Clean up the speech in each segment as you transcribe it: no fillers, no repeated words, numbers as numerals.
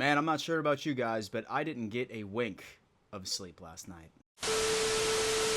Man, I'm not sure about you guys, but I didn't get a wink of sleep last night.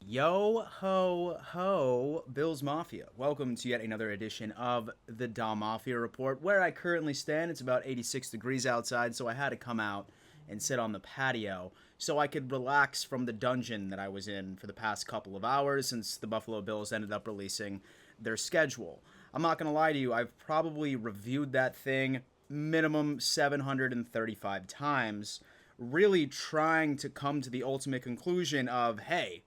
Yo ho ho, Bills Mafia. Welcome to yet another edition of the Da Mafia Report. Where I currently stand, it's about 86 degrees outside, so I had to come out and sit on the patio so I could relax from the dungeon that I was in for the past couple of hours since the Buffalo Bills ended up releasing their schedule. I'm not going to lie to you, I've probably reviewed that thing minimum 735 times, really trying to come to the ultimate conclusion of, hey,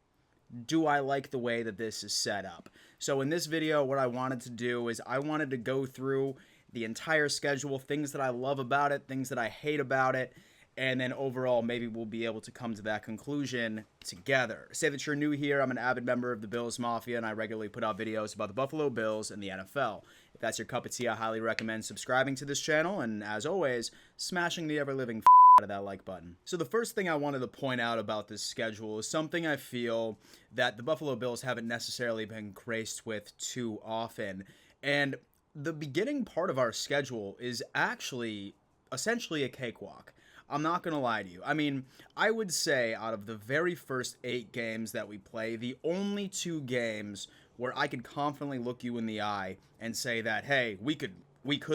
do I like the way that this is set up? So in this video, what I wanted to do is I wanted to go through the entire schedule, things that I love about it, things that I hate about it, and then overall, maybe we'll be able to come to that conclusion together. Say that you're new here, I'm an avid member of the Bills Mafia, and I regularly put out videos about the Buffalo Bills and the NFL. If that's your cup of tea, I highly recommend subscribing to this channel, and as always, smashing the ever-living out of that like button. So the first thing I wanted to point out about this schedule is something I feel that the Buffalo Bills haven't necessarily been graced with too often, and the beginning part of our schedule is actually essentially a cakewalk. I'm not going to lie to you. I mean, I would say out of the very first 8 games that we play, the only 2 games where I could confidently look you in the eye and say that, hey, we could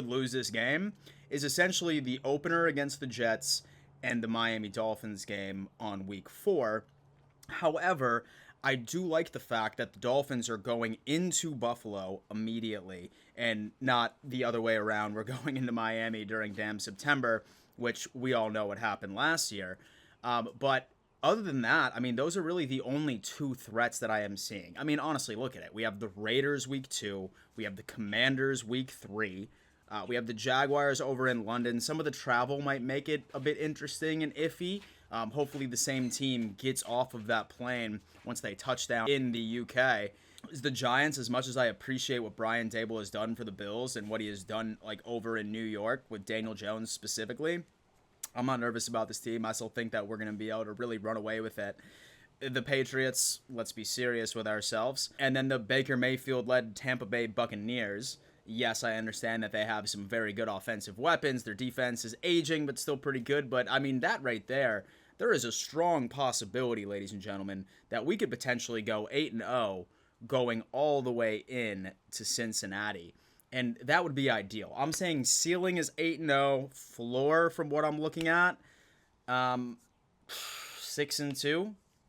lose this game is essentially the opener against the Jets and the Miami Dolphins game on week 4. However, I do like the fact that the Dolphins are going into Buffalo immediately and not the other way around. We're going into Miami during damn September, which we all know what happened last year. But other than that, I mean, those are really the only 2 threats that I am seeing. I mean, honestly, look at it. We have the Raiders week 2. We have the Commanders week 3. We have the Jaguars over in London. Some of the travel might make it a bit interesting and iffy. Hopefully the same team gets off of that plane once they touch down in the UK. The Giants, as much as I appreciate what Brian Daboll has done for the Bills and what he has done like over in New York with Daniel Jones specifically, I'm not nervous about this team. I still think that we're going to be able to really run away with it. The Patriots, let's be serious with ourselves. And then the Baker Mayfield-led Tampa Bay Buccaneers. Yes, I understand that they have some very good offensive weapons. Their defense is aging, but still pretty good. But, I mean, that right there is a strong possibility, ladies and gentlemen, that we could potentially go 8-0 going all the way in to Cincinnati. And that would be ideal. I'm saying ceiling is 8-0. Floor, from what I'm looking at, 6-2.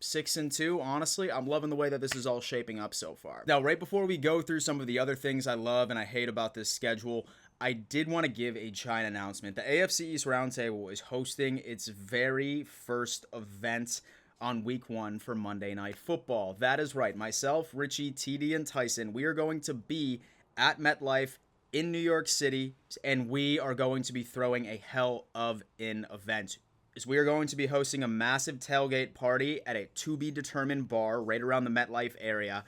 6-2, honestly. I'm loving the way that this is all shaping up so far. Now, right before we go through some of the other things I love and I hate about this schedule, I did want to give a giant announcement. The AFC East Roundtable is hosting its very first event on week 1 for Monday Night Football. That is right. Myself, Richie, TD, and Tyson, we are going to be at MetLife in New York City, and we are going to be throwing a hell of an event. We are going to be hosting a massive tailgate party at a to-be-determined bar right around the MetLife area,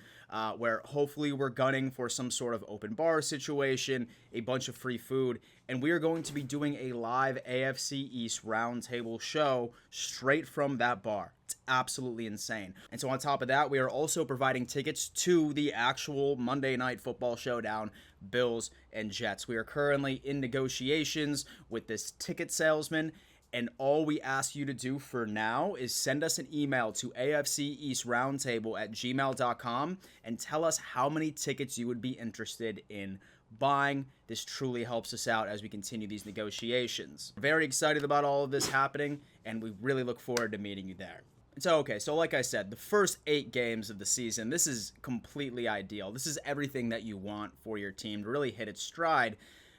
where hopefully we're gunning for some sort of open bar situation, a bunch of free food, and we are going to be doing a live AFC East roundtable show straight from that bar. It's absolutely insane. And so on top of that, we are also providing tickets to the actual Monday Night Football showdown, Bills and Jets. We are currently in negotiations with this ticket salesman, and all we ask you to do for now is send us an email to afceastroundtable@gmail.com and tell us how many tickets you would be interested in buying. This truly helps us out as we continue these negotiations. Very excited about all of this happening, and we really look forward to meeting you there. So, okay, so like I said, the first 8 games of the season, this is completely ideal. This is everything that you want for your team to really hit its stride.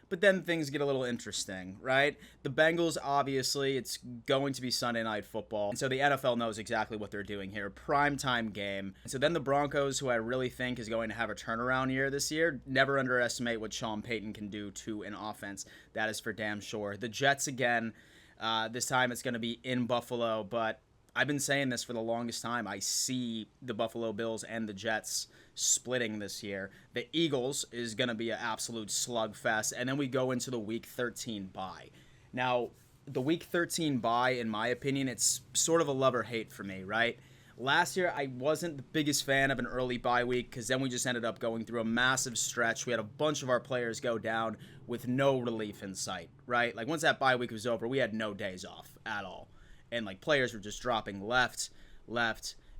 But then things get a little interesting, right? The Bengals, obviously, it's going to be Sunday Night Football. And so the NFL knows exactly what they're doing here. Primetime game. And so then the Broncos, who I really think is going to have a turnaround year this year. Never underestimate what Sean Payton can do to an offense. That is for damn sure. The Jets, again, this time it's going to be in Buffalo. But I've been saying this for the longest time. I see the Buffalo Bills and the Jets splitting this year. The Eagles is going to be an absolute slugfest, and then we go into the Week 13 bye. Now, the Week 13 bye, in my opinion, it's sort of a love or hate for me, right? Last year, I wasn't the biggest fan of an early bye week because then we just ended up going through a massive stretch. We had a bunch of our players go down with no relief in sight, right? Like, once that bye week was over, we had no days off at all. And, like, players were just dropping left,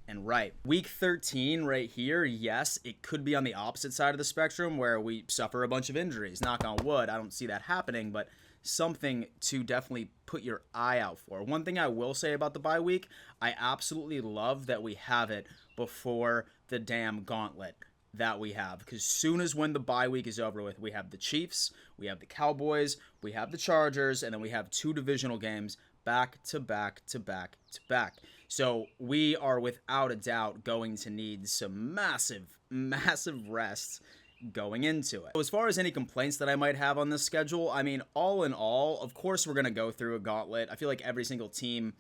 and right. Week 13 right here, yes, it could be on the opposite side of the spectrum where we suffer a bunch of injuries. Knock on wood, I don't see that happening, but something to definitely put your eye out for. One thing I will say about the bye week, I absolutely love that we have it before the damn gauntlet that we have, because soon as when the bye week is over with, we have the Chiefs, we have the Cowboys, we have the Chargers, and then we have 2 divisional games back to back to back to back. So we are without a doubt going to need some massive rests going into it. So as far as any complaints that I might have on this schedule, I mean, all in all, of course we're going to go through a gauntlet. I feel like every single team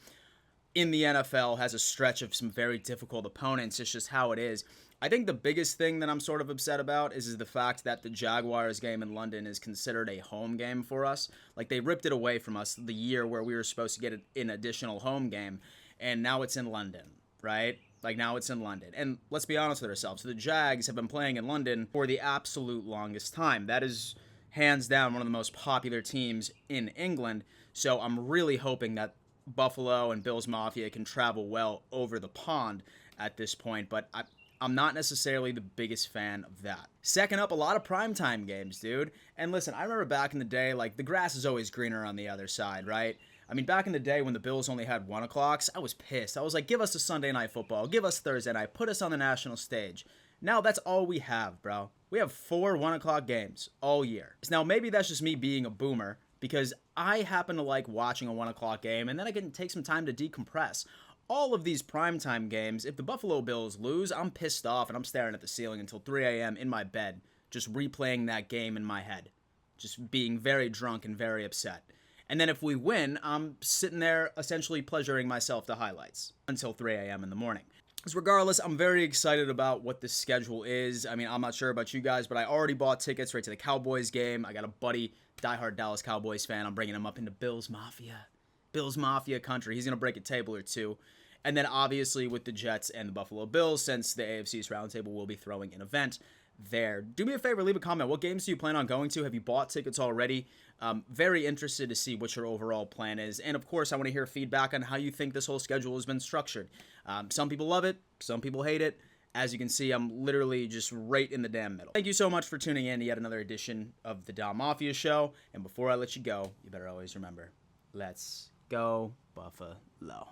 in the NFL has a stretch of some very difficult opponents. It's just how it is. I think the biggest thing that I'm sort of upset about is the fact that the Jaguars game in London is considered a home game for us. Like, they ripped it away from us the year where we were supposed to get an additional home game, and now it's in London, right? Like, now it's in London. And let's be honest with ourselves. The Jags have been playing in London for the absolute longest time. That is hands down one of the most popular teams in England. So I'm really hoping that Buffalo and Bills Mafia can travel well over the pond at this point. But I'm not necessarily the biggest fan of that. Second up, a lot of primetime games, dude. And listen, I remember back in the day, like, the grass is always greener on the other side, right? I mean, back in the day when the Bills only had 1 o'clocks, I was pissed. I was like, give us a Sunday night football. Give us Thursday night. Put us on the national stage. Now that's all we have, bro. We have 4 1 o'clock games all year. Now, maybe that's just me being a boomer, because I happen to like watching a 1 o'clock game, and then I can take some time to decompress. All of these primetime games, if the Buffalo Bills lose, I'm pissed off, and I'm staring at the ceiling until 3 a.m. in my bed, just replaying that game in my head. Just being very drunk and very upset. And then if we win, I'm sitting there essentially pleasuring myself to highlights until 3 a.m. in the morning. So regardless, I'm very excited about what the schedule is. I mean, I'm not sure about you guys, but I already bought tickets right to the Cowboys game. I got a buddy, diehard Dallas Cowboys fan. I'm bringing him up into Bills Mafia country. He's going to break a table or two. And then obviously with the Jets and the Buffalo Bills, since the AFC East roundtable will be throwing an event there. Do me a favor, leave a comment. What games do you plan on going to? Have you bought tickets already? Very interested to see what your overall plan is. And of course, I want to hear feedback on how you think this whole schedule has been structured. Some people love it. Some people hate it. As you can see, I'm literally just right in the damn middle. Thank you so much for tuning in to yet another edition of the Dom Mafia Show. And before I let you go, you better always remember, let's go Buffalo.